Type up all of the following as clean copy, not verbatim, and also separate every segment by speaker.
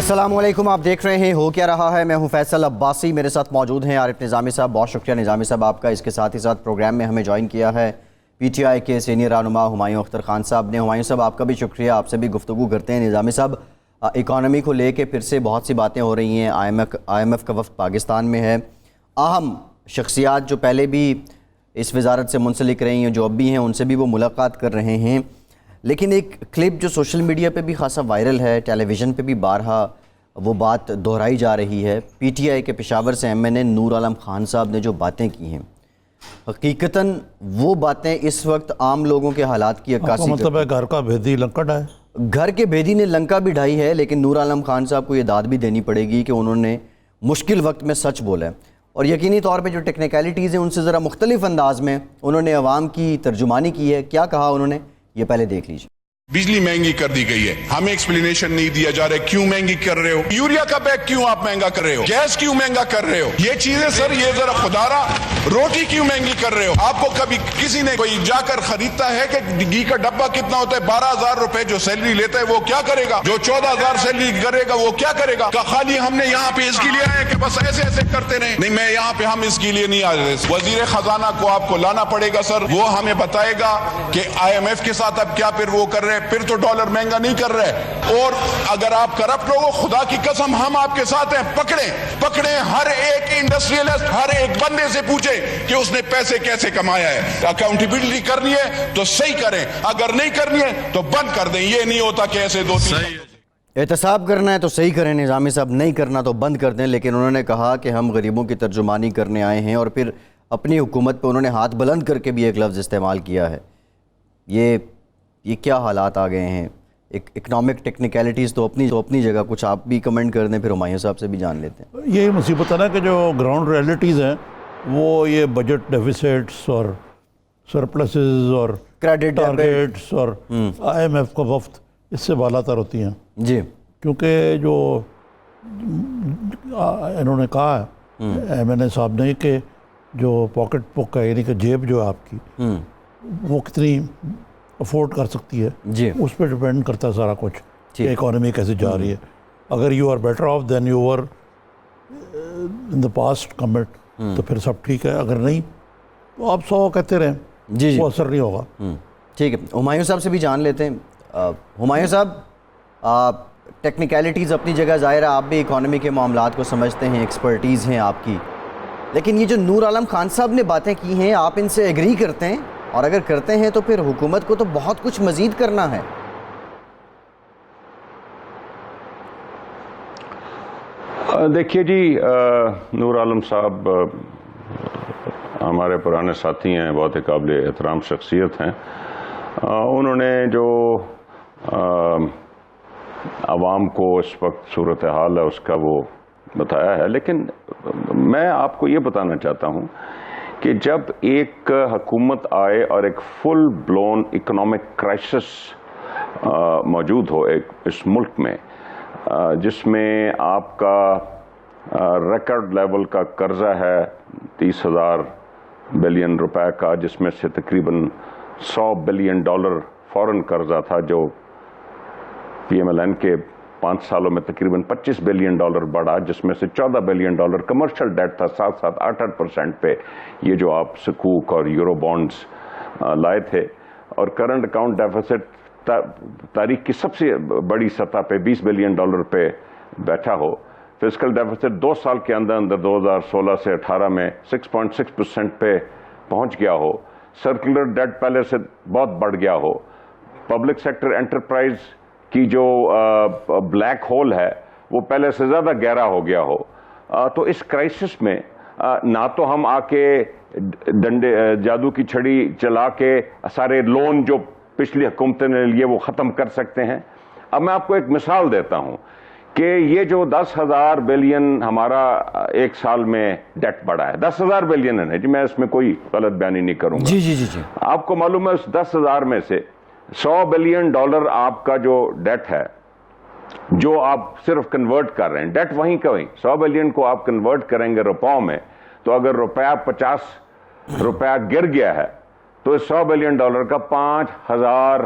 Speaker 1: السلام علیکم، آپ دیکھ رہے ہیں ہو کیا رہا ہے۔ میں ہوں فیصل عباسی، میرے ساتھ موجود ہیں عارف نظامی صاحب۔ بہت شکریہ نظامی صاحب آپ کا، اس کے ساتھ ہی ساتھ پروگرام میں ہمیں جوائن کیا ہے پی ٹی آئی کے سینئر رہنما ہمایوں اختر خان صاحب نے۔ ہمایوں صاحب آپ کا بھی شکریہ، آپ سے بھی گفتگو کرتے ہیں۔ نظامی صاحب، اکانومی کو لے کے پھر سے بہت سی باتیں ہو رہی ہیں، آئی ایم ایف کا وفد پاکستان میں ہے، اہم شخصیات جو پہلے بھی اس وزارت سے منسلک رہی ہیں، جو اب بھی ہیں، ان سے بھی وہ ملاقات کر رہے ہیں۔ لیکن ایک کلپ جو سوشل میڈیا پہ بھی خاصا وائرل ہے، ٹیلی ویژن پہ بھی بارہا وہ بات دہرائی جا رہی ہے، پی ٹی آئی کے پشاور سے ایم این اے نور عالم خان صاحب نے جو باتیں کی ہیں، حقیقتاً وہ باتیں اس وقت عام لوگوں کے حالات کی عکاسی
Speaker 2: مطلب ہے گھر کا بھیدی لنکا ڈھائے،
Speaker 1: گھر کے بھیدی نے لنکا بھی ڈھائی ہے، لیکن نور عالم خان صاحب کو یہ داد بھی دینی پڑے گی کہ انہوں نے مشکل وقت میں سچ بولا ہے، اور یقینی طور پہ جو ٹیکنیکلٹیز ہیں ان سے ذرا مختلف انداز میں انہوں نے عوام کی ترجمانی کی ہے۔ کیا کہا انہوں نے، یہ پہلے دیکھ لیجیے۔
Speaker 3: بجلی مہنگی کر دی گئی ہے، ہمیں ایکسپلینیشن نہیں دیا جا رہا ہے کیوں مہنگی کر رہے ہو، یوریا کا بیگ کیوں آپ مہنگا کر رہے ہو، گیس کیوں مہنگا کر رہے ہو، یہ چیزیں سر یہ ذرا خدارا روٹی کیوں مہنگی کر رہے ہو۔ آپ کو کبھی کسی نے کوئی جا کر خریدتا ہے کہ گھی کا ڈبہ کتنا ہوتا ہے، 12,000 روپے جو سیلری لیتا ہے وہ کیا کرے گا، جو 14,000 سیلری کرے گا وہ کیا کرے گا۔ کہ خالی ہم نے یہاں پہ اس کے لیے آئے کہ بس ایسے ایسے کرتے رہے، نہیں میں یہاں پہ ہم اس کے لیے نہیں آئے۔ وزیر خزانہ کو آپ کو لانا پڑے گا سر، وہ ہمیں بتائے گا کہ آئی ایم ایف کے ساتھ اب کیا پھر وہ کر رہے ہیں، پھر تو ڈالر مہنگا نہیں کر رہے، اور اگر آپ کرپٹ ہو خدا کی قسم ہم آپ کے ساتھ ہیں، پکڑیں ہر ایک انڈسٹریلسٹ، ہر ایک بندے سے پوچھے کہ اس نے پیسے کیسے کمایا ہے۔ اکاؤنٹیبلٹی کرنی ہے تو صحیح کریں، اگر نہیں کرنی ہے تو بند کر دیں۔ یہ نہیں ہوتا کہ ایسے دو تین
Speaker 1: احتساب کرنا ہے تو صحیح کریں نظامی صاحب، نہیں کرنا تو بند کر دیں۔ لیکن انہوں نے کہا کہ ہم غریبوں کی ترجمانی کرنے آئے ہیں، اور پھر اپنی حکومت پہ انہوں نے ہاتھ بلند کر کے بھی ایک لفظ استعمال کیا ہے۔ یہ کیا حالات آ گئے ہیں، اکنامک ٹیکنیکلٹیز تو اپنی جگہ، کچھ آپ بھی کمنٹ کر دیں، پھر ہمایوں صاحب سے بھی جان لیتے ہیں۔
Speaker 2: یہ مصیبت ہے نا کہ جو گراؤنڈ ریئلٹیز ہیں وہ یہ بجٹ ڈیفیسٹس اور سرپلسز اور
Speaker 1: کریڈٹ
Speaker 2: ٹارگیٹس اور آئی ایم ایف کا وفد اس سے بالا تر ہوتی ہیں
Speaker 1: جی،
Speaker 2: کیونکہ جو انہوں نے کہا ہے ایم این اے صاحب نے کہ جو پاکٹ بک ہے، یعنی کہ جیب جو ہے آپ کی وہ کتنی افورڈ کر سکتی ہے،
Speaker 1: جی،
Speaker 2: اس پہ ڈپینڈ کرتا ہے سارا کچھ کہ اکانومی کیسے جا رہی ہے۔ اگر you are better off than you are in the past commit تو پھر سب ٹھیک ہے، اگر نہیں تو آپ 100 کہتے رہیں،
Speaker 1: جی
Speaker 2: وہ اثر نہیں ہوگا۔
Speaker 1: ٹھیک ہے، ہمایوں صاحب سے بھی جان لیتے ہیں۔ ہمایوں صاحب، ٹیکنیکلٹیز اپنی جگہ ظاہر ہے، آپ بھی اکانومی کے معاملات کو سمجھتے ہیں، ایکسپرٹیز ہیں آپ کی، لیکن یہ جو نور عالم خان صاحب نے باتیں کی ہیں، آپ ان سے ایگری کرتے ہیں؟ اور اگر کرتے ہیں تو پھر حکومت کو تو بہت کچھ مزید کرنا ہے۔
Speaker 4: دیکھیے جی، نور عالم صاحب ہمارے پرانے ساتھی ہیں، بہت ہی قابل احترام شخصیت ہیں۔ انہوں نے جو عوام کو اس وقت صورتحال ہے اس کا وہ بتایا ہے، لیکن میں آپ کو یہ بتانا چاہتا ہوں کہ جب ایک حکومت آئے اور ایک فل بلون اکنامک کرائسس موجود ہو اس ملک میں، جس میں آپ کا ریکارڈ لیول کا قرضہ ہے 30,000 بلین روپے کا، جس میں سے تقریباً $100 بلین فورن قرضہ تھا، جو پی ایم ایل این کے 5 سالوں میں تقریباً $25 بلین بڑھا، جس میں سے $14 بلین کمرشل ڈیٹ تھا، 7-8% پہ یہ جو آپ سکوک اور یورو بانڈز لائے تھے، اور کرنٹ اکاؤنٹ ڈیفیسٹ تاریخ کی سب سے بڑی سطح پہ $20 بلین پہ بیٹھا ہو، فسکل ڈیفیسٹ 2 سال کے اندر 2016 سے 18 میں 6.6% پہ پہنچ گیا ہو، سرکولر ڈیٹ پہلے سے بہت بڑھ گیا ہو، پبلک سیکٹر انٹرپرائز کی جو بلیک ہول ہے وہ پہلے سے زیادہ گہرا ہو گیا ہو، تو اس کرائسس میں نہ تو ہم آ کے ڈنڈے جادو کی چھڑی چلا کے سارے لون جو پچھلی حکومتیں نے لیے وہ ختم کر سکتے ہیں۔ اب میں آپ کو ایک مثال دیتا ہوں کہ یہ جو 10,000 بلین ہمارا ایک سال میں ڈیٹ بڑھا ہے، 10,000 بلین ہے جی، میں اس میں کوئی غلط بیانی نہیں کروں گا۔
Speaker 1: جی،
Speaker 4: آپ کو معلوم ہے اس 10,000 میں سے $100 بلین آپ کا جو ڈیٹ ہے، جو آپ صرف کنورٹ کر رہے ہیں، ڈیٹ وہیں کا وہیں، 100 بلین کو آپ کنورٹ کریں گے روپوں میں، تو اگر روپیہ 50 روپیہ گر گیا ہے تو اس $100 بلین کا $5,000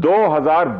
Speaker 4: 2,000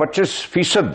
Speaker 4: 25%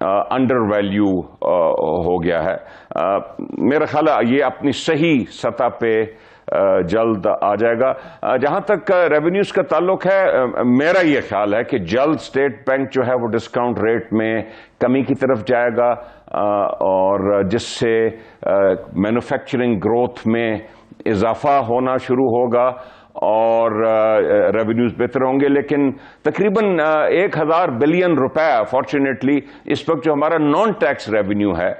Speaker 4: انڈر ویلیو ہو گیا ہے. میرا خیال ہے یہ اپنی صحیح سطح پہ جلد آ جائے گا. جہاں تک ریونیوز کا تعلق ہے، میرا یہ خیال ہے کہ جلد اسٹیٹ بینک جو ہے وہ ڈسکاؤنٹ ریٹ میں کمی کی طرف جائے گا، اور جس سے مینوفیکچرنگ گروتھ میں اضافہ ہونا شروع ہوگا اور ریونیوز بہتر ہوں گے. لیکن تقریباً 1000 بلین روپے فارچونیٹلی اس وقت جو ہمارا نان ٹیکس ریونیو ہے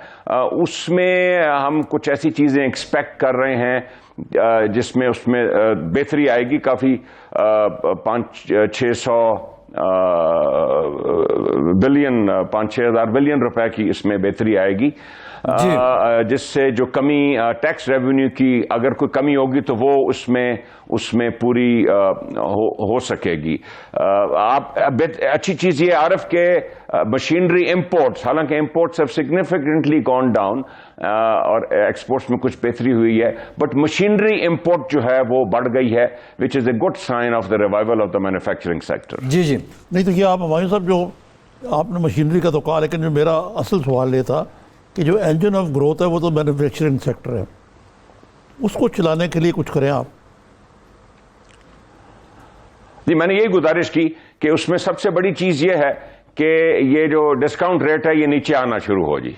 Speaker 4: اس میں ہم کچھ ایسی چیزیں ایکسپیکٹ کر رہے ہیں جس میں اس میں بہتری آئے گی. کافی 500-600 بلین 5-6 ہزار بلین روپے کی اس میں بہتری آئے گی، جس سے جو کمی ٹیکس ریونیو کی اگر کوئی کمی ہوگی تو وہ اس میں پوری ہو سکے گی. آپ اچھی چیز یہ عارف کہ مشینری امپورٹس، حالانکہ imports have significantly gone down اور ایکسپورٹس میں کچھ بہتری ہوئی ہے، بٹ مشینری امپورٹ جو ہے وہ بڑھ گئی ہے، which is a good sign of the revival of the manufacturing sector.
Speaker 1: جی
Speaker 2: نہیں تو یہ آپ ہمایوں صاحب جو آپ نے مشینری کا تو کہا، لیکن جو میرا اصل سوال یہ تھا کہ جو انجن آف گروتھ ہے وہ تو مینوفیکچرنگ سیکٹر ہے، اس کو چلانے کے لیے کچھ کریں آپ.
Speaker 4: جی میں نے یہی گزارش کی کہ اس میں سب سے بڑی چیز یہ ہے کہ یہ جو ڈسکاؤنٹ ریٹ ہے یہ نیچے آنا شروع ہو جی.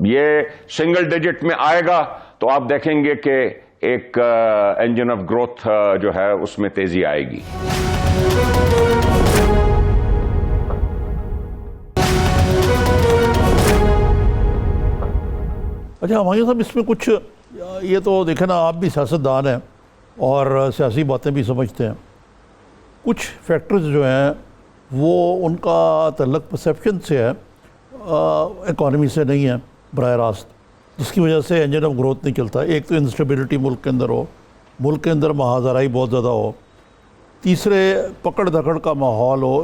Speaker 4: یہ سنگل ڈیجٹ میں آئے گا تو آپ دیکھیں گے کہ ایک انجن آف گروتھ جو ہے اس میں تیزی آئے گی.
Speaker 2: اچھا ہمایوں صاحب اس میں کچھ یہ تو دیکھیں نا، آپ بھی سیاستدان ہیں اور سیاسی باتیں بھی سمجھتے ہیں. کچھ فیکٹرز جو ہیں وہ ان کا تعلق پرسیپشن سے ہے، اکانومی سے نہیں ہے براہ راست، جس کی وجہ سے انجن آف گروتھ نہیں چلتا. ایک تو انسٹیبلٹی ملک کے اندر ہو، ملک کے اندر مہاجرائی بہت زیادہ ہو. تیسرے پکڑ دھکڑ کا ماحول ہو،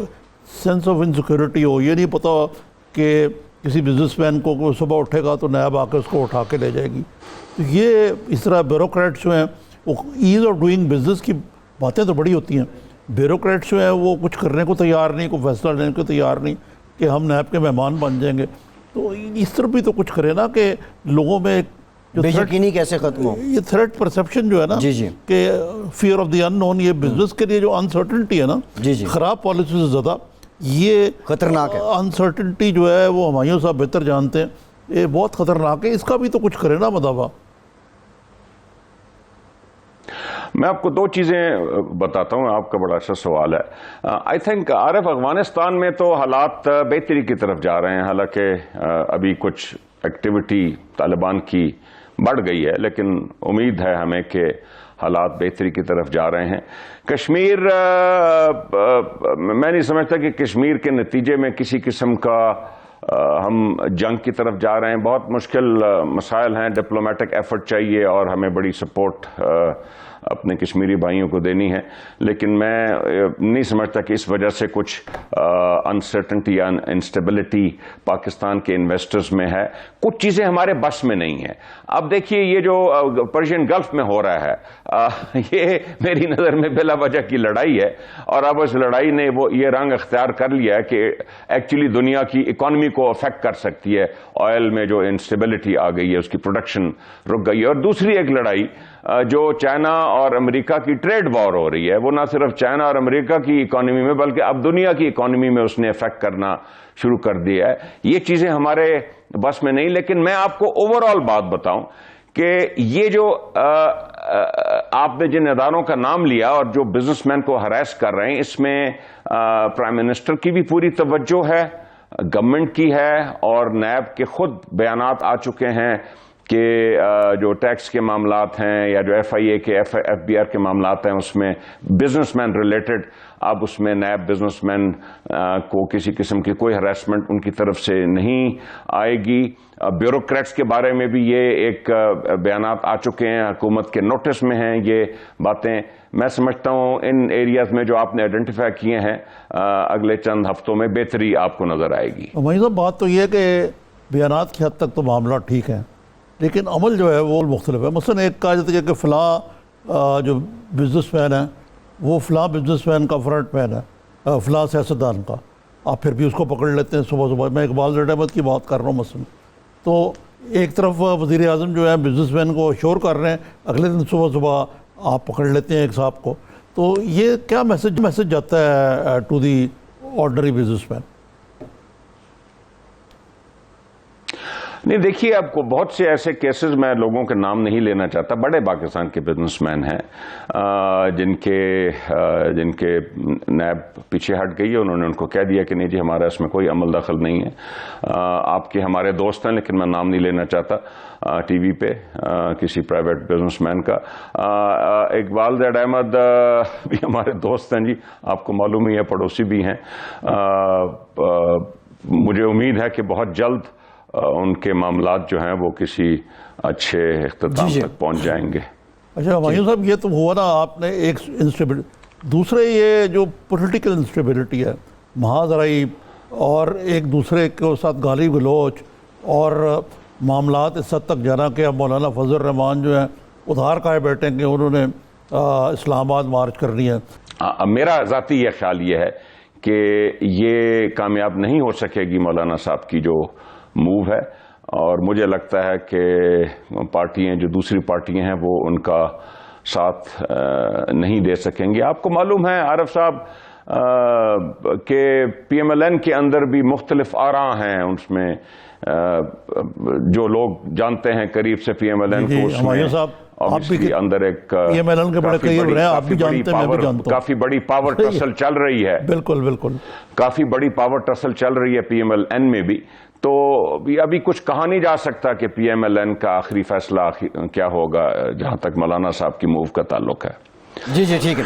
Speaker 2: سینس آف انسیکیورٹی ہو. یہ نہیں پتہ کہ کسی بزنس مین کو صبح اٹھے گا تو نیب آ کے اس کو اٹھا کے لے جائے گی. تو یہ اس طرح بیوروکریٹس جو ہیں وہ ایز آف ڈوئنگ بزنس کی باتیں تو بڑی ہوتی ہیں، بیوروکریٹس جو ہیں وہ کچھ کرنے کو تیار نہیں، کوئی فیصلہ لینے کو تیار نہیں کہ ہم نیب کے مہمان بن جائیں گے. تو اس طرح بھی تو کچھ کرے نا کہ لوگوں میں
Speaker 1: بے یقینی کیسے ختم ہو.
Speaker 2: یہ تھریٹ پرسیپشن جو ہے نا کہ فیئر آف دی ان نون، یہ بزنس کے لیے جو انسرٹنٹی ہے نا خراب پالیسی سے زیادہ یہ
Speaker 1: خطرناک ہے.
Speaker 2: انسرٹنٹی جو ہے وہ ہمایوں صاحب بہتر جانتے ہیں، یہ بہت خطرناک ہے. اس کا بھی تو کچھ کرے نا مداوع.
Speaker 4: میں آپ کو دو چیزیں بتاتا ہوں، آپ کا بڑا اچھا سوال ہے. آئی تھنک عارف افغانستان میں تو حالات بہتری کی طرف جا رہے ہیں، حالانکہ ابھی کچھ ایکٹیویٹی طالبان کی بڑھ گئی ہے، لیکن امید ہے ہمیں کہ حالات بہتری کی طرف جا رہے ہیں. کشمیر میں نہیں سمجھتا کہ کشمیر کے نتیجے میں کسی قسم کا ہم جنگ کی طرف جا رہے ہیں. بہت مشکل مسائل ہیں، ڈپلومیٹک ایفرٹ چاہیے اور ہمیں بڑی سپورٹ اپنے کشمیری بھائیوں کو دینی ہے. لیکن میں نہیں سمجھتا کہ اس وجہ سے کچھ انسرٹنٹی یا انسٹیبلٹی پاکستان کے انویسٹرز میں ہے. کچھ چیزیں ہمارے بس میں نہیں ہیں. اب دیکھیے یہ جو پرشین گلف میں ہو رہا ہے یہ میری نظر میں بلا وجہ کی لڑائی ہے، اور اب اس لڑائی نے وہ یہ رنگ اختیار کر لیا ہے کہ ایکچولی دنیا کی اکانومی کو افیکٹ کر سکتی ہے. آئل میں جو انسٹیبلٹی آ گئی ہے، اس کی پروڈکشن رک گئی ہے. اور دوسری ایک لڑائی جو چائنا اور امریکہ کی ٹریڈ وار ہو رہی ہے، وہ نہ صرف چائنا اور امریکہ کی اکانومی میں بلکہ اب دنیا کی اکانومی میں اس نے افیکٹ کرنا شروع کر دیا ہے. یہ چیزیں ہمارے بس میں نہیں. لیکن میں آپ کو اوور آل بات بتاؤں کہ یہ جو آپ نے جن اداروں کا نام لیا اور جو بزنس مین کو ہراس کر رہے ہیں، اس میں پرائم منسٹر کی بھی پوری توجہ ہے، گورنمنٹ کی ہے، اور نیب کے خود بیانات آ چکے ہیں کہ جو ٹیکس کے معاملات ہیں یا جو ایف آئی اے کے ایف بی آر کے معاملات ہیں اس میں بزنس مین ریلیٹڈ، اب اس میں نیب بزنس مین کو کسی قسم کی کوئی ہراسمنٹ ان کی طرف سے نہیں آئے گی. بیوروکریٹس کے بارے میں بھی یہ ایک بیانات آ چکے ہیں، حکومت کے نوٹس میں ہیں یہ باتیں. میں سمجھتا ہوں ان ایریاز میں جو آپ نے آئیڈینٹیفائی کیے ہیں اگلے چند ہفتوں میں بہتری آپ کو نظر آئے گی.
Speaker 2: وہیں صاحب بات تو یہ ہے کہ بیانات کی حد تک تو معاملات ٹھیک ہیں، لیکن عمل جو ہے وہ مختلف ہے. مثلا ایک کہا جاتا ہے کہ فلاں جو بزنس مین ہے وہ فلاں بزنس مین کا فرنٹ مین ہے، فلاں سیاستدان کا. آپ پھر بھی اس کو پکڑ لیتے ہیں صبح صبح. میں اقبال زیڈ احمد کی بات کر رہا ہوں مثلا. تو ایک طرف وزیر اعظم جو ہے بزنس مین کو اشور کر رہے ہیں, اگلے دن صبح صبح آپ پکڑ لیتے ہیں ایک صاحب کو. تو یہ کیا میسج جاتا ہے to the ordinary businessman?
Speaker 4: نہیں دیکھیے, آپ کو بہت سے ایسے کیسز, میں لوگوں کے نام نہیں لینا چاہتا, بڑے پاکستان کے بزنس مین ہیں جن کے نیب پیچھے ہٹ گئی ہے. انہوں نے ان کو کہہ دیا کہ نہیں جی ہمارا اس میں کوئی عمل دخل نہیں ہے. آپ کے ہمارے دوست ہیں, لیکن میں نام نہیں لینا چاہتا ٹی وی پہ کسی پرائیویٹ بزنس مین کا. اقبال زیڈ احمد بھی ہمارے دوست ہیں جی, آپ کو معلوم ہی ہے, پڑوسی بھی ہیں. مجھے امید ہے کہ بہت جلد ان کے معاملات جو ہیں وہ کسی اچھے اختتام تک پہنچ جائیں گے.
Speaker 2: اچھا ہمایوں صاحب, یہ تو ہوا نا آپ نے ایک انسٹیبلٹی, دوسرے یہ جو پولیٹیکل انسٹیبلٹی ہے, مہاذرائی اور ایک دوسرے کے ساتھ گالی گلوچ اور معاملات اس حد تک جانا کہ اب مولانا فضل الرحمان جو ہیں ادھار کھائے بیٹھے کہ انہوں نے اسلام آباد مارچ کرنی ہے.
Speaker 4: میرا ذاتی یہ خیال یہ ہے کہ یہ کامیاب نہیں ہو سکے گی مولانا صاحب کی جو موو ہے, اور مجھے لگتا ہے کہ پارٹیاں جو دوسری پارٹیاں ہیں وہ ان کا ساتھ نہیں دے سکیں گے. آپ کو معلوم ہے عارف صاحب کہ پی ایم ایل این کے اندر بھی مختلف آراء ہیں. اس میں جو لوگ جانتے ہیں قریب سے پی ایم ایل این کو,
Speaker 2: ہمایوں صاحب آپ بھی
Speaker 4: اندر ایک
Speaker 2: پی ایم ایل این کے بڑے قریب رہے ہیں, آپ بھی جانتے ہیں, میں بھی جانتا ہوں.
Speaker 4: کافی بڑی پاور ٹسل چل رہی ہے.
Speaker 2: بالکل بالکل,
Speaker 4: کافی بڑی پاور ٹسل چل رہی ہے پی ایم ایل این میں بھی. تو ابھی کچھ کہا نہیں جا سکتا کہ پی ایم ایل این کا آخری فیصلہ کیا ہوگا جہاں تک مولانا صاحب کی موو کا تعلق ہے.
Speaker 1: جی ٹھیک ہے.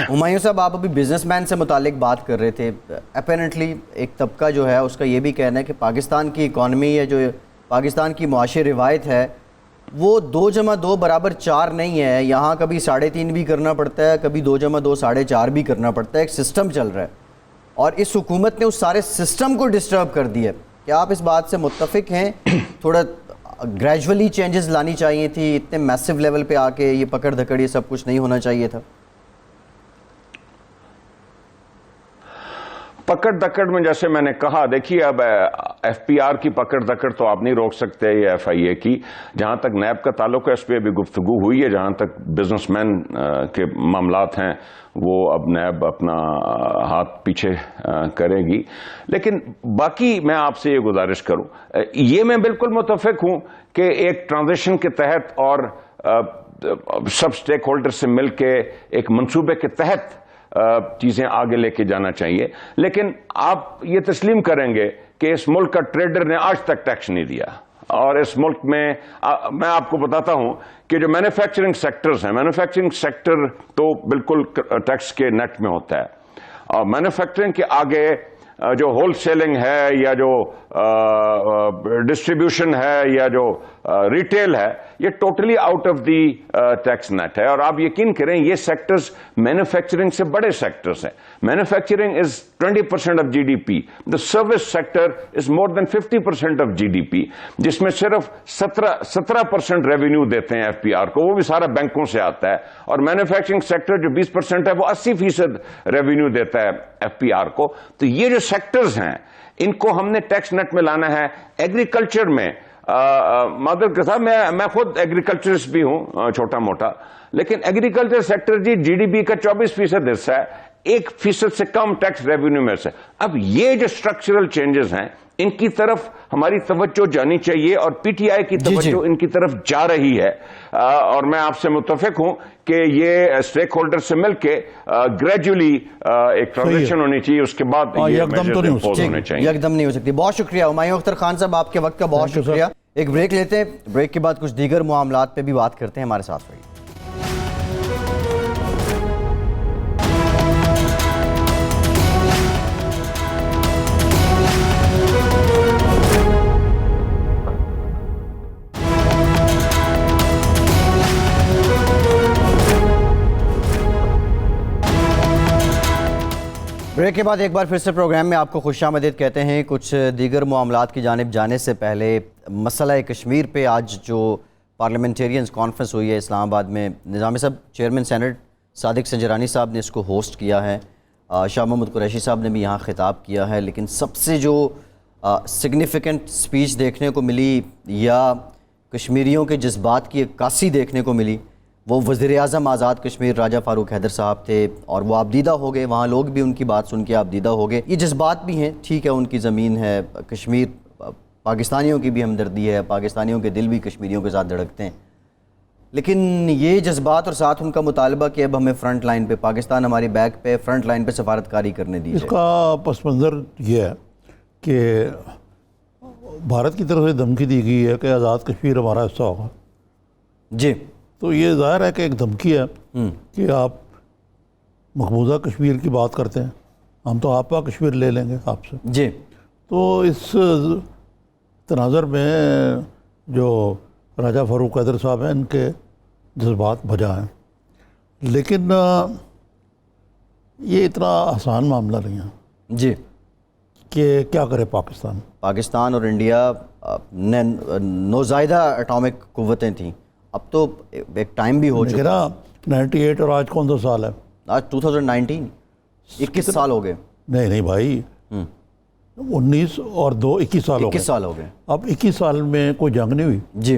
Speaker 1: ہمایوں صاحب, آپ ابھی بزنس مین سے متعلق بات کر رہے تھے. اپیرنٹلی ایک طبقہ جو ہے اس کا یہ بھی کہنا ہے کہ پاکستان کی اکانومی ہے, جو پاکستان کی معاشی روایت ہے, وہ 2+2 = 4 نہیں ہے. یہاں کبھی 3.5 بھی کرنا پڑتا ہے, کبھی 2+2 4.5 بھی کرنا پڑتا ہے. ایک سسٹم چل رہا ہے اور اس حکومت نے اس سارے سسٹم کو ڈسٹرب کر دیا. کیا آپ اس بات سے متفق ہیں؟ تھوڑا گریجولی چینجز لانی چاہیے تھی, اتنے میسو لیول پہ آ کے یہ پکڑ دھکڑ یہ سب کچھ نہیں ہونا چاہیے تھا.
Speaker 4: پکڑ دکڑ میں جیسے میں نے کہا, دیکھیے اب ایف پی آر کی پکڑ دکڑ تو آپ نہیں روک سکتے, یا ایف آئی اے کی. جہاں تک نیب کا تعلق ہے اس پہ ابھی گفتگو ہوئی ہے. جہاں تک بزنس مین کے معاملات ہیں وہ اب نیب اپنا ہاتھ پیچھے کرے گی. لیکن باقی میں آپ سے یہ گزارش کروں, یہ میں بالکل متفق ہوں کہ ایک ٹرانزیشن کے تحت اور سب سٹیک ہولڈر سے مل کے ایک منصوبے کے تحت چیزیں آگے لے کے جانا چاہیے. لیکن آپ یہ تسلیم کریں گے کہ اس ملک کا ٹریڈر نے آج تک ٹیکس نہیں دیا. اور اس ملک میں آپ کو بتاتا ہوں کہ جو مینوفیکچرنگ سیکٹرز ہیں, مینوفیکچرنگ سیکٹر تو بالکل ٹیکس کے نیٹ میں ہوتا ہے. اور مینوفیکچرنگ کے آگے جو ہول سیلنگ ہے, یا جو ڈسٹریبیوشن ہے, یا جو ریٹیل ہے, یہ totally out of the tax net ہے. اور آپ یقین کریں یہ سیکٹرز مینوفیکچرنگ سے بڑے سیکٹرز ہیں. Manufacturing is 20% of G D P. The service sector is more than 50% of G D P, جس میں صرف 17% ریونیو دیتے ہیں ایف پی آر کو, وہ بھی سارا بینکوں سے آتا ہے. اور مینوفیکچرنگ سیکٹر جو 20% ہے وہ 80% ریونیو دیتا ہے ایف پی آر کو. تو یہ جو سیکٹرز ہیں ان کو ہم نے ٹیکس نیٹ میں لانا ہے. ایگریکلچر میں مادر کے ساتھ میں خود ایگریکلچرسٹ بھی ہوں چھوٹا موٹا, لیکن agriculture sector G D P کا 24% حصہ ہے, 1% سے کم ٹیکس ریونیو میں سے. اب یہ جو اسٹرکچرل چینجز ہیں ان کی طرف ہماری توجہ جانی چاہیے, اور پی ٹی آئی کی توجہ ان کی طرف جا رہی ہے. اور میں آپ سے متفق ہوں کہ یہ اسٹیک ہولڈر سے مل کے گریجولی ایک ٹرانزیکشن ہونی چاہیے, اس کے بعد یہ میجرز امپوز ہونے چاہیے.
Speaker 1: یکدم نہیں ہو سکتی. بہت شکریہ ہمایوں اختر خان صاحب, آپ کے وقت کا بہت شکریہ. ایک بریک لیتے ہیں, بریک کے بعد کچھ دیگر معاملات پہ بھی بات کرتے ہیں. ہمارے ساتھ رہیے. بریک کے بعد ایک بار پھر سے پروگرام میں آپ کو خوش آمدید کہتے ہیں. کچھ دیگر معاملات کی جانب جانے سے پہلے مسئلہ کشمیر پہ آج جو پارلیمنٹیرینز کانفرنس ہوئی ہے اسلام آباد میں, نظامی صاحب چیئرمین سینٹ صادق سنجرانی صاحب نے اس کو ہوسٹ کیا ہے. شاہ محمود قریشی صاحب نے بھی یہاں خطاب کیا ہے، لیکن سب سے جو سگنیفیکنٹ سپیچ دیکھنے کو ملی یا کشمیریوں کے جذبات کی عکاسی دیکھنے کو ملی وہ وزیر اعظم آزاد کشمیر راجہ فاروق حیدر صاحب تھے، اور وہ آبدیدہ ہو گئے، وہاں لوگ بھی ان کی بات سن کے آبدیدہ ہو گئے۔ یہ جذبات بھی ہیں، ٹھیک ہے، ان کی زمین ہے کشمیر، پاکستانیوں کی بھی ہمدردی ہے، پاکستانیوں کے دل بھی کشمیریوں کے ساتھ دھڑکتے ہیں، لیکن یہ جذبات اور ساتھ ان کا مطالبہ کہ اب ہمیں فرنٹ لائن پہ، پاکستان ہماری بیک پہ فرنٹ لائن پہ سفارتکاری کرنے دی
Speaker 2: اس کا پس منظر یہ ہے کہ بھارت کی طرف سے دھمکی دی گئی ہے کہ آزاد کشمیر ہمارا حصہ ہوگا۔
Speaker 1: جی،
Speaker 2: تو یہ ظاہر ہے کہ ایک دھمکی ہے کہ آپ مقبوضہ کشمیر کی بات کرتے ہیں، ہم تو آپ کا کشمیر لے لیں گے آپ سے۔
Speaker 1: جی،
Speaker 2: تو اس تناظر میں جو راجہ فاروق حیدر صاحب ہیں ان کے جذبات بجا ہیں، لیکن یہ اتنا آسان معاملہ نہیں ہے
Speaker 1: جی،
Speaker 2: کہ کیا کرے پاکستان
Speaker 1: اور انڈیا نوزائیدہ اٹامک قوتیں تھیں، اب تو ایک ٹائم بھی ہو چکا،
Speaker 2: 98 اور آج کون سا سال ہے؟
Speaker 1: آج 2019 21 سال ہو گئے۔
Speaker 2: نہیں بھائی، 19 اور 2 21 سال ہو گئے۔
Speaker 1: 21 سال ہو گئے۔
Speaker 2: اب 21 سال میں کوئی جنگ نہیں ہوئی،
Speaker 1: جی،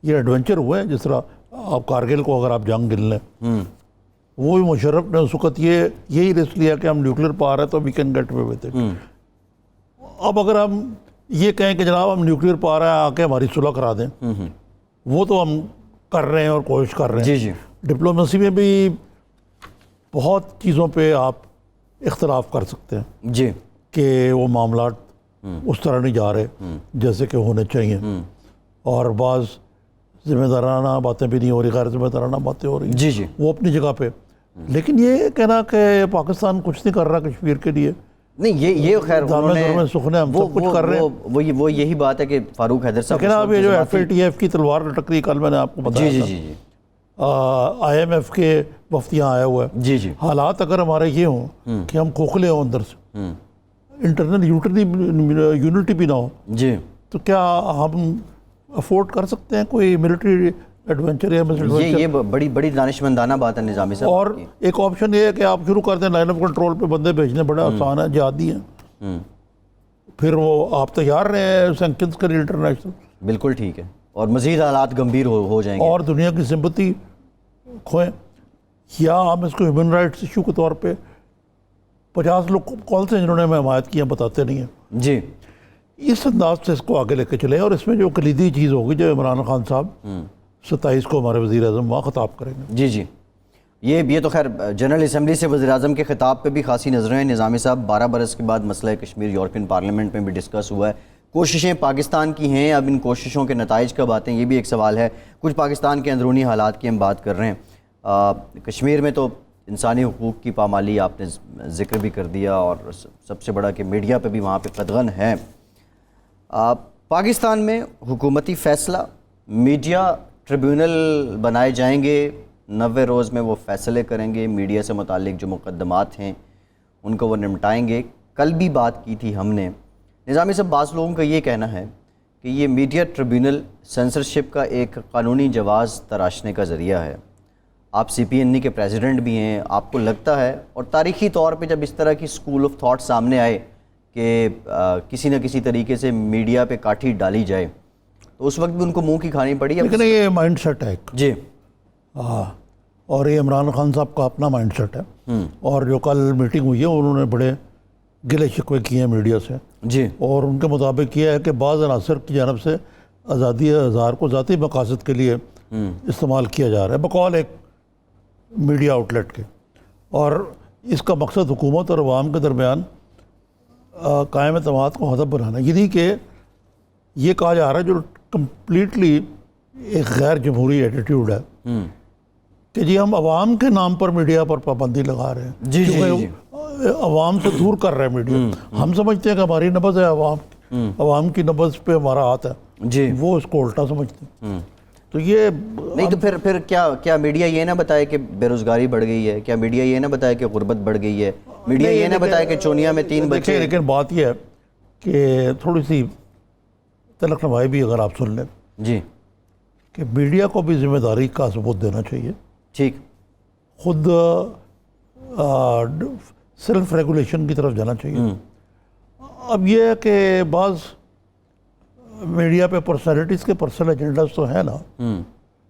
Speaker 2: یہ ایڈونچر ہوئے ہیں، جس طرح آپ کارگل کو اگر آپ جنگ گن لیں، وہ بھی مشرف نے اس وقت یہی رسک لیا کہ ہم نیوکلیر پاور ہے تو we can get away with it. اب اگر ہم یہ کہیں کہ جناب ہم نیوکلیر پاور ہے، آ کے ہماری صلح کرا دیں، وہ تو ہم کر رہے ہیں اور کوشش کر رہے ہیں۔
Speaker 1: جی جی،
Speaker 2: ڈپلومیسی میں بھی بہت چیزوں پہ آپ اختلاف کر سکتے ہیں
Speaker 1: جی،
Speaker 2: کہ وہ معاملات اس طرح نہیں جا رہے جیسے کہ ہونے چاہیے، اور بعض ذمہ دارانہ باتیں بھی نہیں ہو رہی، غیر ذمہ دارانہ باتیں ہو رہی،
Speaker 1: جی جی،
Speaker 2: وہ اپنی جگہ پہ۔ لیکن یہ کہنا کہ پاکستان کچھ نہیں کر رہا کشمیر کے لیے،
Speaker 1: نہیں یہ خیر انہوں نے
Speaker 2: سخنے ہم سب کچھ کر رہے ہیں،
Speaker 1: وہ یہی بات ہے کہ فاروق حیدر صاحب،
Speaker 2: لیکن اب یہ جو FATF کی تلوار لٹک رہی، کل میں نے آپ کو بتایا
Speaker 1: جی
Speaker 2: تھا،
Speaker 1: جی جی،
Speaker 2: IMF کے وفد یہاں آیا ہوا ہے،
Speaker 1: جی جی،
Speaker 2: حالات اگر ہمارے یہ ہوں کہ ہم کھوکھلے ہوں اندر سے، انٹرنل یونٹی بھی نہ ہو،
Speaker 1: جی،
Speaker 2: تو کیا ہم افورڈ کر سکتے ہیں کوئی ملٹری ایڈونچر یا
Speaker 1: یہ بڑی دانشمندانہ بات ہے نظامی صاحب۔
Speaker 2: اور ایک آپشن یہ ہے کہ آپ شروع کر دیں لائن آف کنٹرول پہ بندے بھیجنے، بڑا آسان ہے، جہادی ہیں، پھر وہ آپ تیار رہے ہیں سینکشنز کے لیے انٹرنیشنل،
Speaker 1: بالکل ٹھیک ہے، اور مزید حالات گمبھیر ہو جائیں گے،
Speaker 2: اور دنیا کی سمپتی کھوئیں، یا ہم اس کو ہیومن رائٹس ایشو کے طور پہ 50 لوگ کون سے جنہوں نے ہمیں حمایت کی ہیں بتاتے نہیں ہیں۔
Speaker 1: جی،
Speaker 2: اس انداز سے اس کو آگے لے کے چلیں، اور اس میں جو کلیدی چیز ہوگی جو عمران خان صاحب 27 کو ہمارے وزیر اعظم وہاں خطاب کریں گے۔
Speaker 1: جی جی، یہ تو خیر جنرل اسمبلی سے وزیر اعظم کے خطاب پہ بھی خاصی نظریں ہیں نظامی صاحب۔ 12 برس کے بعد مسئلہ کشمیر یورپین پارلیمنٹ میں بھی ڈسکس ہوا ہے، کوششیں پاکستان کی ہیں، اب ان کوششوں کے نتائج کب آتے ہیں یہ بھی ایک سوال ہے۔ کچھ پاکستان کے اندرونی حالات کی ہم بات کر رہے ہیں، کشمیر میں تو انسانی حقوق کی پامالی آپ نے ذکر بھی کر دیا، اور سب سے بڑا کہ میڈیا پہ بھی وہاں پہ قدغن ہے۔ پاکستان میں حکومتی فیصلہ، میڈیا ٹریبیونل بنائے جائیں گے، 90 روز میں وہ فیصلے کریں گے، میڈیا سے متعلق جو مقدمات ہیں ان کو وہ نمٹائیں گے۔ کل بھی بات کی تھی ہم نے نظامی صاحب، بعض لوگوں کا یہ کہنا ہے کہ یہ میڈیا ٹریبیونل سینسرشپ کا ایک قانونی جواز تراشنے کا ذریعہ ہے۔ آپ CPNE کے پریزیڈنٹ بھی ہیں، آپ کو لگتا ہے، اور تاریخی طور پہ جب اس طرح کی اسکول آف تھاٹ سامنے آئے کہ کسی نہ کسی طریقے سے میڈیا پہ کاٹھی ڈالی جائے، تو اس وقت بھی ان کو منہ کی کھانی پڑی؟
Speaker 2: لیکن یہ مائنڈ سیٹ ہے ایک،
Speaker 1: جی،
Speaker 2: ہاں، اور یہ عمران خان صاحب کا اپنا مائنڈ سیٹ ہے، اور جو کل میٹنگ ہوئی ہے انہوں نے بڑے گلے شکوے کیے ہیں میڈیا سے،
Speaker 1: جی،
Speaker 2: اور ان کے مطابق یہ ہے کہ بعض عناصر کی جانب سے آزادی اظہار کو ذاتی مقاصد کے لیے استعمال کیا جا رہا ہے بقول ایک میڈیا آؤٹ لیٹ کے، اور اس کا مقصد حکومت اور عوام کے درمیان قائم اعتماد کو ہدف بنانا ہے، یعنی کہ یہ کہا جا رہا ہے جو کمپلیٹلی ایک غیر جمہوری ایٹیٹیوڈ ہے کہ جی ہم عوام کے نام پر میڈیا پر پابندی لگا رہے ہیں،
Speaker 1: جی جی جی،
Speaker 2: عوام سے دور کر رہے ہیں میڈیا، ہم سمجھتے ہیں کہ ہماری نبض ہے عوام کی نبض پہ ہمارا ہاتھ ہے،
Speaker 1: جی،
Speaker 2: وہ اس کو الٹا سمجھتے ہیں۔ تو یہ
Speaker 1: نہیں تو پھر کیا میڈیا یہ نہ بتائے کہ بے روزگاری بڑھ گئی ہے؟ کیا میڈیا یہ نہ بتائے کہ غربت بڑھ گئی ہے؟ میڈیا یہ نہ بتائے کہ چونیا میں 3 بچے؟
Speaker 2: لیکن بات یہ ہے کہ تھوڑی سی تلخ نمائی بھی اگر آپ سن لیں،
Speaker 1: جی،
Speaker 2: کہ میڈیا کو بھی ذمہ داری کا ثبوت دینا چاہیے،
Speaker 1: ٹھیک،
Speaker 2: خود سیلف ریگولیشن کی طرف جانا چاہیے. اب یہ ہے کہ بعض میڈیا پہ پرسنالٹیز کے پرسنل ایجنڈاز تو ہیں نا,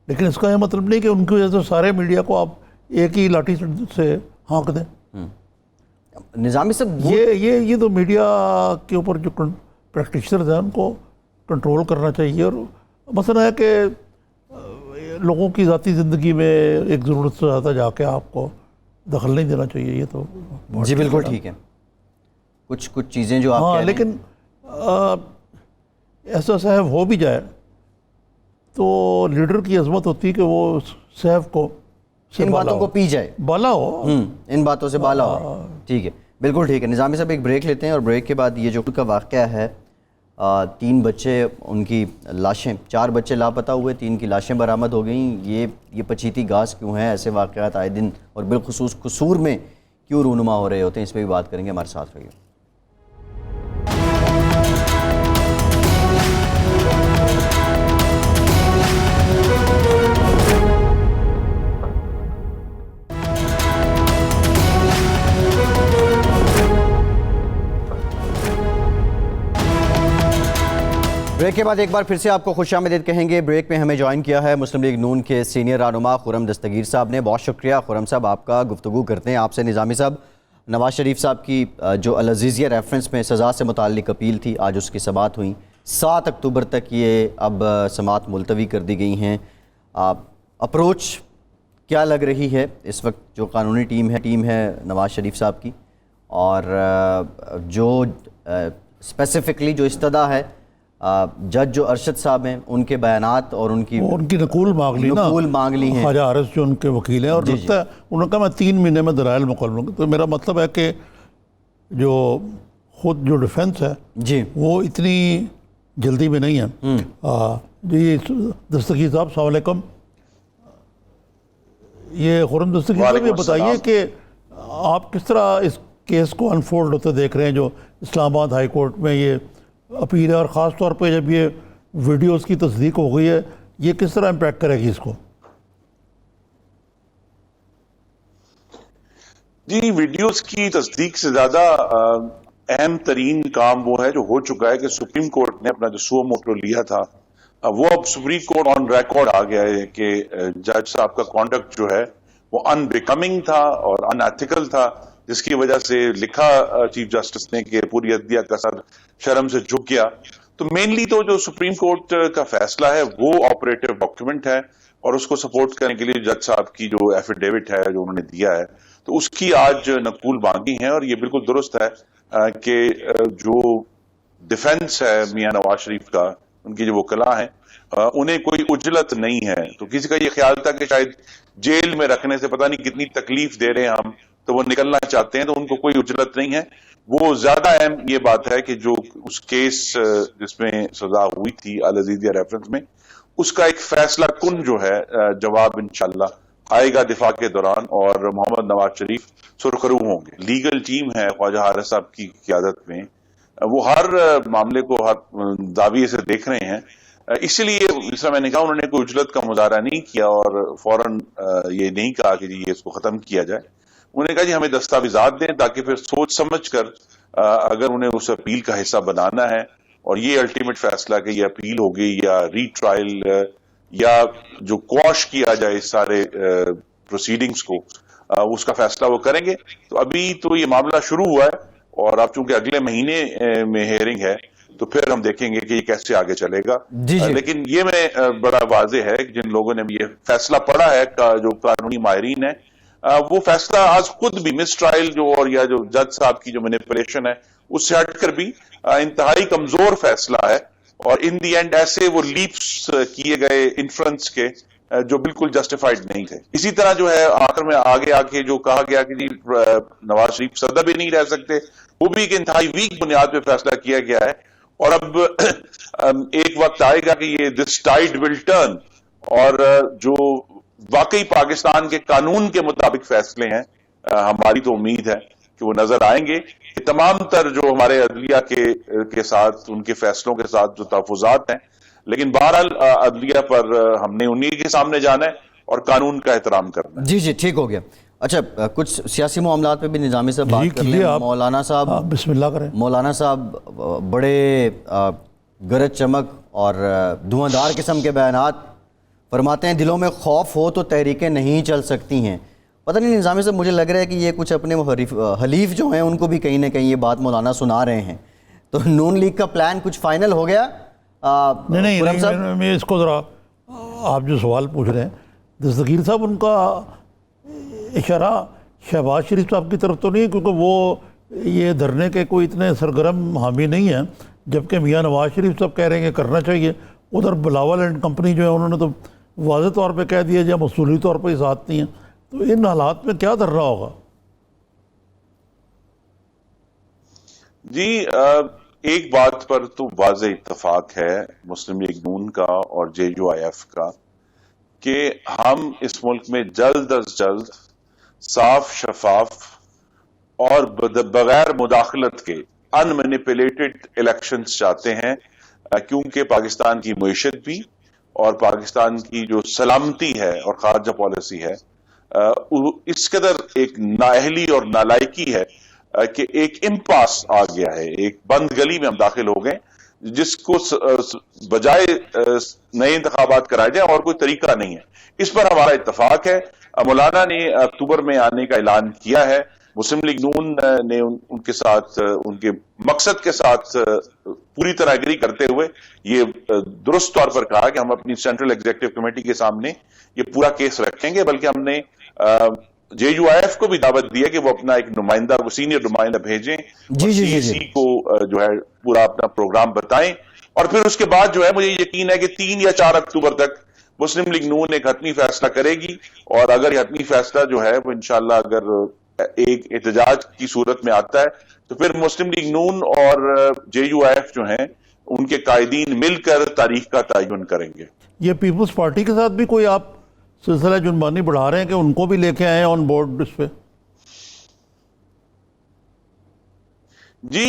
Speaker 2: لیکن اس کا یہ مطلب نہیں کہ ان کی وجہ سے سارے میڈیا کو آپ ایک ہی لاٹھی سے ہانک دیں.
Speaker 1: نظامی صاحب
Speaker 2: یہ تو میڈیا کے اوپر جو پریکٹیشنرز ہیں ان کو کنٹرول کرنا چاہیے. اور مسئلہ ہے کہ لوگوں کی ذاتی زندگی میں ایک ضرورت سے زیادہ جا کے آپ کو دخل نہیں دینا چاہیے. یہ تو
Speaker 1: جی بالکل ٹھیک ہے, کچھ چیزیں جو آپ
Speaker 2: ہاں, لیکن ایسا صاحب ہو بھی جائے تو لیڈر کی عظمت ہوتی ہے کہ وہ صاحب کو
Speaker 1: ان باتوں کو پی جائے,
Speaker 2: بالا ہو,
Speaker 1: ان باتوں سے بالا ہو. ٹھیک ہے, بالکل ٹھیک ہے. نظامی صاحب ایک بریک لیتے ہیں, اور بریک کے بعد یہ جو کا واقعہ ہے 3 بچے, ان کی لاشیں, 4 بچے لاپتہ ہوئے, 3 کی لاشیں برآمد ہو گئیں. یہ پچیتی گاز کیوں ہیں؟ ایسے واقعات آئے دن اور بالخصوص قصور میں کیوں رونما ہو رہے ہوتے ہیں؟ اس پہ بھی بات کریں گے. ہمارے ساتھ رہیے. بریک کے بعد ایک بار پھر سے آپ کو خوش آمدید کہیں گے. بریک میں ہمیں جوائن کیا ہے مسلم لیگ نون کے سینئر رہنما خرم دستگیر صاحب نے. بہت شکریہ خرم صاحب آپ کا. گفتگو کرتے ہیں آپ سے. نظامی صاحب, نواز شریف صاحب کی جو العزیزیہ ریفرنس میں سزا سے متعلق اپیل تھی, آج اس کی سماعت ہوئی. 7 اکتوبر تک یہ اب سماعت ملتوی کر دی گئی ہیں. اپروچ کیا لگ رہی ہے اس وقت جو قانونی ٹیم ہے نواز شریف صاحب کی, اور جو اسپیسیفکلی جو استدعا ہے جج جو ارشد صاحب ہیں ان کے بیانات اور ان کی
Speaker 2: نقول مانگ لی ہیں خواجہ حارث جو ان کے وکیل ہیں, اور لگتا ہے انہوں نے کہا میں 3 مہینے میں دلائل مقرر کروں گا. تو میرا مطلب ہے کہ جو خود جو ڈیفنس ہے
Speaker 1: جی وہ
Speaker 2: اتنی جلدی میں نہیں ہے. جی دستگیر صاحب السلام علیکم. یہ خرم دستگیر صاحب یہ بتائیے کہ آپ کس طرح اس کیس کو انفولڈ ہوتے دیکھ رہے ہیں جو اسلام آباد ہائی کورٹ میں یہ اپیل ہے, اور خاص طور پہ جب یہ ویڈیوز کی تصدیق ہو گئی ہے, یہ کس طرح امپیکٹ کرے گی اس کو؟
Speaker 5: جی ویڈیوز کی تصدیق سے زیادہ اہم ترین کام وہ ہے جو ہو چکا ہے کہ سپریم کورٹ نے اپنا جو سو موٹو لیا تھا وہ اب سپریم کورٹ آن ریکارڈ آ گیا ہے کہ جج صاحب کا کانڈکٹ جو ہے وہ ان بیکمنگ تھا اور ان ایتھیکل تھا, جس کی وجہ سے لکھا چیف جسٹس نے کہ پوری عدلیہ کا سر شرم سے جھک گیا. تو مینلی تو جو سپریم کورٹ کا فیصلہ ہے وہ آپریٹو ڈاکیومنٹ ہے, اور اس کو سپورٹ کرنے کے لیے جج صاحب کی جو ایفیڈیوٹ ہے جو انہوں نے دیا ہے تو اس کی آج نقول مانگی ہے. اور یہ بالکل درست ہے کہ جو ڈیفنس ہے میاں نواز شریف کا, ان کی جو وکلاء ہیں انہیں کوئی اجلت نہیں ہے. تو کسی کا یہ خیال تھا کہ شاید جیل میں رکھنے سے پتہ نہیں کتنی تکلیف دے رہے ہیں ہم, تو وہ نکلنا چاہتے ہیں, تو ان کو کوئی اجلت نہیں ہے. وہ زیادہ اہم یہ بات ہے کہ جو اس کیس جس میں سزا ہوئی تھی العزیزیہ ریفرنس میں, اس کا ایک فیصلہ کن جو ہے جواب انشاءاللہ آئے گا دفاع کے دوران, اور محمد نواز شریف سرخرو ہوں گے. لیگل ٹیم ہے خواجہ حارث صاحب کی قیادت میں, وہ ہر معاملے کو ہر زاویے سے دیکھ رہے ہیں. اسی لیے جس طرح میں نے کہا انہوں نے کوئی اجلت کا مظاہرہ نہیں کیا اور فوراً یہ نہیں کہا کہ جی اس کو ختم کیا جائے. انہوں نے کہا جی ہمیں دستاویزات دیں تاکہ پھر سوچ سمجھ کر اگر انہیں اس اپیل کا حصہ بنانا ہے, اور یہ الٹیمیٹ فیصلہ کہ یہ اپیل ہوگی یا ری ٹرائل یا جو کوش کیا جائے اس سارے پروسیڈنگز کو, اس کا فیصلہ وہ کریں گے. تو ابھی تو یہ معاملہ شروع ہوا ہے, اور اب چونکہ اگلے مہینے میں ہیئرنگ ہے تو پھر ہم دیکھیں گے کہ یہ کیسے آگے چلے گا. لیکن یہ میں بڑا واضح ہے کہ جن لوگوں نے بھی یہ فیصلہ پڑھا ہے جو قانونی ماہرین ہیں, وہ فیصلہ آج خود بھی مس ٹرائل جو اور یا جو جج صاحب کی جو مینیپولیشن ہے اس سے ہٹ کر بھی انتہائی کمزور فیصلہ ہے, اور ان دی اینڈ ایسے وہ لیپس کیے گئے انفرنس کے جو بالکل جسٹیفائڈ نہیں تھے. اسی طرح جو ہے آخر میں آگے آ کے جو کہا گیا کہ جی نواز شریف صدر بھی نہیں رہ سکتے, وہ بھی ایک انتہائی ویک بنیاد پہ فیصلہ کیا گیا ہے. اور اب ایک وقت آئے گا کہ یہ دس ٹائڈ ول ٹرن, اور جو واقعی پاکستان کے قانون کے مطابق فیصلے ہیں, ہماری تو امید ہے کہ وہ نظر آئیں گے. کہ تمام تر جو ہمارے عدلیہ کے ساتھ ان کے فیصلوں کے ساتھ جو تحفظات ہیں, لیکن بہرحال عدلیہ پر ہم نے انہی کے سامنے جانا ہے اور قانون کا احترام کرنا ہے.
Speaker 1: جی ٹھیک ہو گیا. اچھا کچھ سیاسی معاملات پہ بھی نظامی صاحب بات کر لیں. مولانا صاحب
Speaker 2: بسم اللہ کریں.
Speaker 1: مولانا صاحب بڑے گرج چمک اور دھواں قسم کے بیانات فرماتے ہیں دلوں میں خوف ہو تو تحریکیں نہیں چل سکتی ہیں. پتہ نہیں نظامی صاحب مجھے لگ رہا ہے کہ یہ کچھ اپنے حلیف جو ہیں ان کو بھی کہیں نہ کہیں یہ بات مولانا سنا رہے ہیں. تو نون لیگ کا پلان کچھ فائنل ہو گیا؟
Speaker 2: نہیں میں اس کو ذرا آپ جو سوال پوچھ رہے ہیں دستگیر صاحب ان کا اشارہ شہباز شریف صاحب کی طرف تو نہیں ہے کیونکہ وہ یہ دھرنے کے کوئی اتنے سرگرم حامی نہیں ہیں، جبکہ میاں نواز شریف صاحب کہہ رہے ہیں کہ کرنا چاہیے. ادھر بلاول اینڈ کمپنی جو ہے انہوں نے تو واضح طور پہ کہہ دیا جب اصولی طور پہ اس ساتھ نہیں ہیں. تو ان حالات میں کیا دھرنا ہوگا؟
Speaker 5: جی ایک بات پر تو واضح اتفاق ہے مسلم لیگ نون کا اور JUIF کا کہ ہم اس ملک میں جلد از جلد صاف شفاف اور بغیر مداخلت کے ان مینیپولیٹڈ الیکشنز چاہتے ہیں، کیونکہ پاکستان کی معیشت بھی اور پاکستان کی جو سلامتی ہے اور خارجہ پالیسی ہے اس قدر ایک نااہلی اور نالائکی ہے کہ ایک امپاس آ گیا ہے، ایک بند گلی میں ہم داخل ہو گئے جس کو بجائے نئے انتخابات کرائے جائیں اور کوئی طریقہ نہیں ہے. اس پر ہمارا اتفاق ہے. مولانا نے اکتوبر میں آنے کا اعلان کیا ہے. مسلم لیگ نون نے ان کے ساتھ ان کے مقصد کے ساتھ پوری طرح اگری کرتے ہوئے یہ درست طور پر کہا کہ ہم اپنی سینٹرل ایگزیکٹو کمیٹی کے سامنے یہ پورا کیس رکھیں گے، بلکہ ہم نے JUIF کو بھی دعوت دی ہے کہ وہ اپنا ایک نمائندہ کو سینئر نمائندہ بھیجیں اور CEC کو جو ہے پورا اپنا پروگرام بتائیں. اور پھر اس کے بعد جو ہے مجھے یقین ہے کہ 3 یا 4 اکتوبر تک مسلم لیگ نون ایک حتمی فیصلہ کرے گی، اور اگر یہ حتمی فیصلہ جو ہے وہ انشاءاللہ اگر ایک احتجاج کی صورت میں آتا ہے تو پھر مسلم لیگ نون اور JUIF جو ہیں ان کے قائدین مل کر تاریخ کا تعین کریں گے.
Speaker 2: یہ پیپلز پارٹی کے ساتھ بھی کوئی آپ سلسلہ جنبانی بڑھا رہے ہیں کہ ان کو بھی لے کے آئے آن بورڈ اس پہ؟
Speaker 5: جی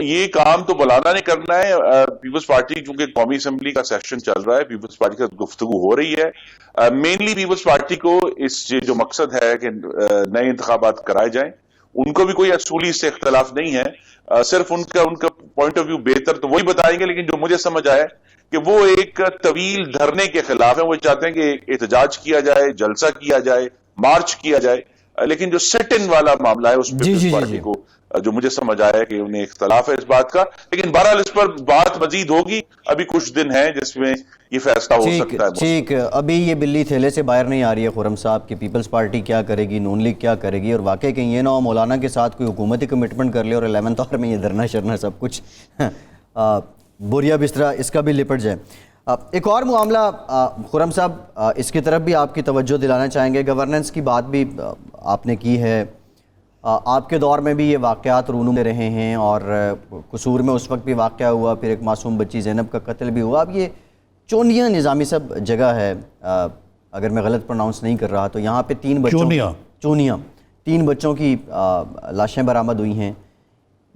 Speaker 5: یہ کام تو مولانا نے کرنا ہے. پیپلز پارٹی چونکہ قومی اسمبلی کا سیشن چل رہا ہے، پیپلز پارٹی کا گفتگو ہو رہی ہے. مینلی پیپلز پارٹی کو اس جو مقصد ہے کہ نئے انتخابات کرائے جائیں، ان کو بھی کوئی اصولی سے اختلاف نہیں ہے. صرف ان کا پوائنٹ آف ویو بہتر تو وہی بتائیں گے، لیکن جو مجھے سمجھ آیا کہ وہ ایک طویل دھرنے کے خلاف ہیں. وہ چاہتے ہیں کہ احتجاج کیا جائے، جلسہ کیا جائے، مارچ کیا جائے، لیکن جو سیٹ ان والا معاملہ ہے اس پہ پارٹی کو جو مجھے سمجھ آیا ہے کہ انہیں اختلاف ہے اس بات کا. لیکن بہرحال اس پر بات مزید ہوگی، ابھی کچھ دن ہیں جس میں یہ فیصلہ ہو سکتا ہے.
Speaker 1: ٹھیک، ابھی یہ بلی تھیلے سے باہر نہیں آ رہی ہے خرم صاحب کہ پیپلز پارٹی کیا کرے گی، نون لیگ کیا کرے گی، اور واقعی کہیں یہ نہ ہو مولانا کے ساتھ کوئی حکومتی کمٹمنٹ کر لے اور 11 آور میں یہ دھرنا شرنا سب کچھ بوریا بسترا اس کا بھی لپٹ جائے. ایک اور معاملہ خرم صاحب اس کی طرف بھی آپ کی توجہ دلانا چاہیں گے. گورننس کی بات بھی آپ نے کی ہے. آپ کے دور میں بھی یہ واقعات رونما رہے ہیں اور قصور میں اس وقت بھی واقعہ ہوا، پھر ایک معصوم بچی زینب کا قتل بھی ہوا. اب یہ چونیا نظامی صاحب جگہ ہے، اگر میں غلط پروناؤنس نہیں کر رہا تو یہاں پہ 3 بچوں چونیا 3 بچوں کی لاشیں برآمد ہوئی ہیں.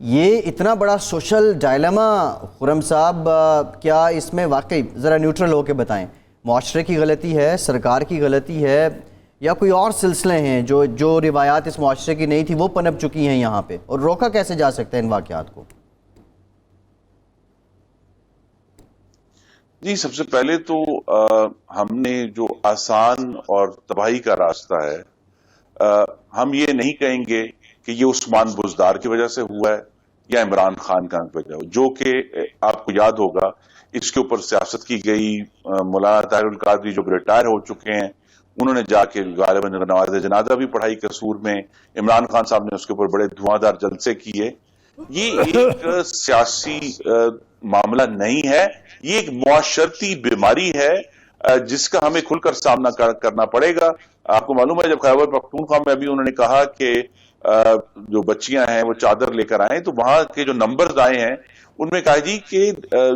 Speaker 1: یہ اتنا بڑا سوشل ڈائلیما خرم صاحب، کیا اس میں واقعی ذرا نیوٹرل ہو کے بتائیں، معاشرے کی غلطی ہے، سرکار کی غلطی ہے، یا کوئی اور سلسلے ہیں جو روایات اس معاشرے کی نہیں تھی وہ پنپ چکی ہیں یہاں پہ، اور روکا کیسے جا سکتا ہے ان واقعات کو؟
Speaker 5: جی سب سے پہلے تو ہم نے جو آسان اور تباہی کا راستہ ہے، ہم یہ نہیں کہیں گے کہ یہ عثمان بزدار کی وجہ سے ہوا ہے یا عمران خان کا وجہ ہو، جو کہ آپ کو یاد ہوگا اس کے اوپر سیاست کی گئی. مولانا طاہر القادری جو ریٹائر ہو چکے ہیں انہوں نے جا کے غالباً نماز جنازہ بھی پڑھائی قصور میں. عمران خان صاحب نے اس کے اوپر بڑے دھواں دار جلسے کیے. یہ ایک سیاسی معاملہ نہیں ہے، یہ ایک معاشرتی بیماری ہے جس کا ہمیں کھل کر سامنا کرنا پڑے گا. آپ کو معلوم ہے جب خیبر پختونخوا میں ابھی انہوں نے کہا کہ جو بچیاں ہیں وہ چادر لے کر آئیں، تو وہاں کے جو نمبرز آئے ہیں ان میں کہا جی کہ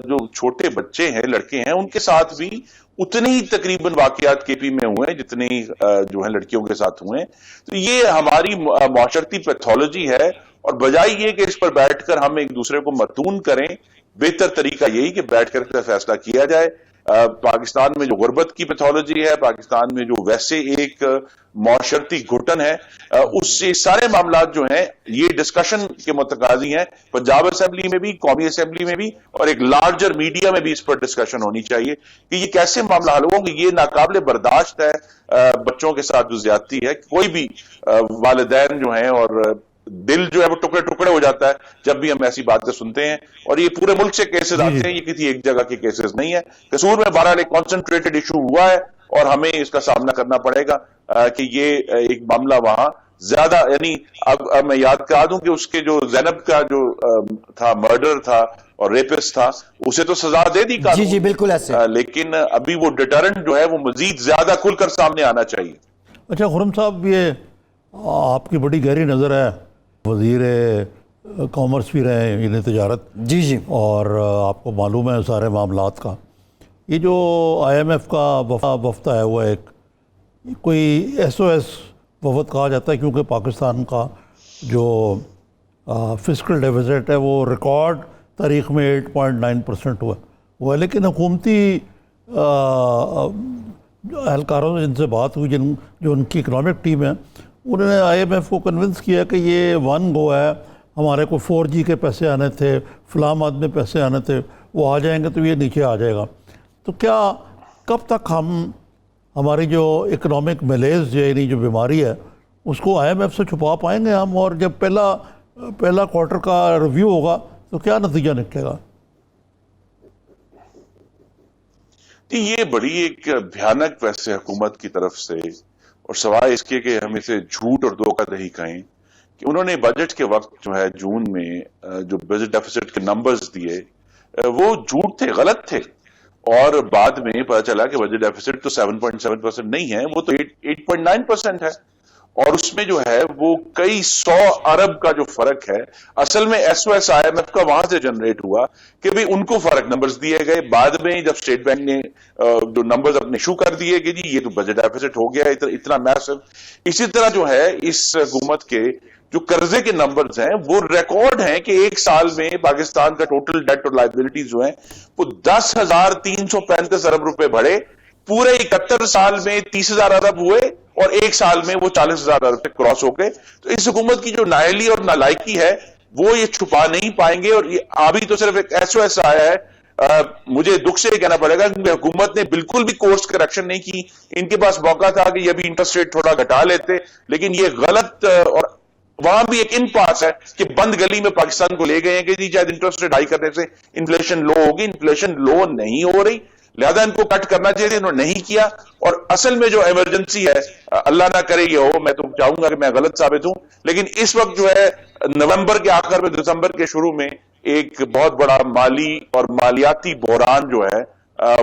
Speaker 5: جو چھوٹے بچے ہیں، لڑکے ہیں، ان کے ساتھ بھی اتنی ہی تقریباً واقعات کے پی میں ہوئے ہیں جتنی جو ہیں لڑکیوں کے ساتھ ہوئے ہیں. تو یہ ہماری معاشرتی پیتھولوجی ہے، اور بجائے یہ کہ اس پر بیٹھ کر ہم ایک دوسرے کو متون کریں، بہتر طریقہ یہی کہ بیٹھ کر فیصلہ کیا جائے. پاکستان میں جو غربت کی پیتھولوجی ہے، پاکستان میں جو ویسے ایک معاشرتی گھٹن ہے، اس سے سارے معاملات جو ہیں یہ ڈسکشن کے متقاضی ہیں، پنجاب اسمبلی میں بھی، قومی اسمبلی میں بھی، اور ایک لارجر میڈیا میں بھی اس پر ڈسکشن ہونی چاہیے کہ یہ کیسے معاملہ حل ہو. یہ ناقابل برداشت ہے بچوں کے ساتھ جو زیادتی ہے. کوئی بھی والدین جو ہیں اور دل جو ہے وہ ٹکڑے ٹکڑے ہو جاتا ہے جب بھی ہم ایسی باتیں سنتے ہیں، اور یہ پورے ملک سے کیسز آتے ہیں، یہ کسی ایک جگہ کے کیسز نہیں ہے. قصور میں بہرحال ایک کانسنٹریٹڈ ایشو ہوا ہے اور ہمیں اس کا سامنا کرنا پڑے گا کہ یہ ایک معاملہ وہاں زیادہ، یعنی اب میں یاد کرا دوں کہ اس کے جو زینب کا جو تھا مرڈر تھا اور ریپس تھا، اسے تو سزا دے دی قانون.
Speaker 1: جی بالکل ایسے،
Speaker 5: لیکن ابھی وہ ڈیٹرنٹ جو ہے وہ مزید زیادہ کھل کر سامنے آنا چاہیے.
Speaker 2: اچھا خرم صاحب، یہ آپ کی بڑی گہری نظر ہے، وزیر کامرس بھی رہے ہیں، یعنی تجارت،
Speaker 1: جی
Speaker 2: اور آپ کو معلوم ہے سارے معاملات کا. یہ جو IMF کا وفد آیا ہوا ہے، کوئی SOS وفد کہا جاتا ہے کیونکہ پاکستان کا جو فسکل ڈیفیسٹ ہے وہ ریکارڈ تاریخ میں 8.9% ہوا ہے، لیکن حکومتی اہلکاروں سے جن سے بات ہوئی، جو ان کی اکنامک ٹیم ہے، انہوں نے IMF کو کنونس کیا کہ یہ ون گو ہے، ہمارے کو 4G کے پیسے آنے تھے، فلاں ماد میں پیسے آنے تھے، وہ آ جائیں گے تو یہ نیچے آ جائے گا. تو کیا کب تک ہماری جو اکنامک میلیز یعنی جو بیماری ہے اس کو IMF سے چھپا پائیں گے ہم؟ اور جب پہلا کوارٹر کا ریویو ہوگا تو کیا نتیجہ نکلے گا؟
Speaker 5: یہ بڑی ایک بھیانک ویسے حکومت کی طرف سے، اور سوائے اس کے کہ ہم اسے جھوٹ اور دھوکہ دہی کہیں، کہ انہوں نے بجٹ کے وقت جو ہے جون میں جو بجٹ ڈیفیسٹ کے نمبرز دیے وہ جھوٹ تھے، غلط تھے، اور بعد میں پتہ چلا کہ بجٹ ڈیفیسٹ تو 7.7% نہیں ہے، وہ تو 8.9% ہے، اور اس میں جو ہے وہ کئی 100 ارب کا جو فرق ہے. اصل میں SOS IMF کا وہاں سے جنریٹ ہوا کہ بھی ان کو فرق نمبرز دیے گئے. بعد میں جب اسٹیٹ بینک نے جو نمبرز اپنے ایشو کر دیے کہ جی یہ تو بجٹ ڈیفیسٹ ہو گیا اتنا میسو. اسی طرح جو ہے اس حکومت کے جو قرضے کے نمبرز ہیں وہ ریکارڈ ہیں کہ ایک سال میں پاکستان کا ٹوٹل ڈیٹ اور لائبلٹیز جو ہیں وہ 10,335 ارب روپے بڑھے، پورے 71 سال میں 30,000 ارب ہوئے، اور ایک سال میں وہ 40,000 ارب تک کراس ہو گئے. تو اس حکومت کی جو نااہلی اور نالائکی ہے وہ یہ چھپا نہیں پائیں گے. اور یہ ابھی تو صرف ایک SOS آیا ہے. مجھے دکھ سے یہ کہنا پڑے گا کہ حکومت نے بالکل بھی کورس کریکشن نہیں کی. ان کے پاس موقع تھا کہ یہ بھی انٹرسٹ ریٹ تھوڑا گھٹا لیتے، لیکن یہ غلط، اور وہاں بھی ایک ان پاس ہے کہ بند گلی میں پاکستان کو لے گئے ہیں کہ جی شاید انٹرسٹ ریٹ ہائی کرنے سے انفلیشن لو ہوگی. انفلیشن لو نہیں ہو رہی، لہذا ان کو کٹ کرنا چاہیے، انہوں نے نہیں کیا. اور اصل میں جو ایمرجنسی ہے، اللہ نہ کرے یہ ہو، میں تو چاہوں گا کہ میں غلط ثابت ہوں، لیکن اس وقت جو ہے نومبر کے آخر میں، دسمبر کے شروع میں ایک بہت بڑا مالی اور مالیاتی بحران جو ہے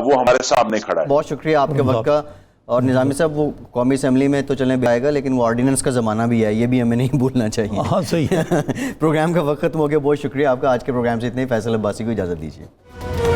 Speaker 5: وہ ہمارے سامنے کھڑا ہے.
Speaker 1: بہت شکریہ آپ کے وقت کا. اور نظامی صاحب، وہ قومی اسمبلی میں تو چلیں بھی آئے گا، لیکن وہ آرڈیننس کا زمانہ بھی ہے، یہ بھی ہمیں نہیں بھولنا چاہیے.
Speaker 2: ہاں صحیح ہے.
Speaker 1: پروگرام کا وقت ختم ہو گیا. بہت شکریہ آپ کا. آج کے پروگرام سے اتنے. فیصل عباسی کو اجازت دیجیے.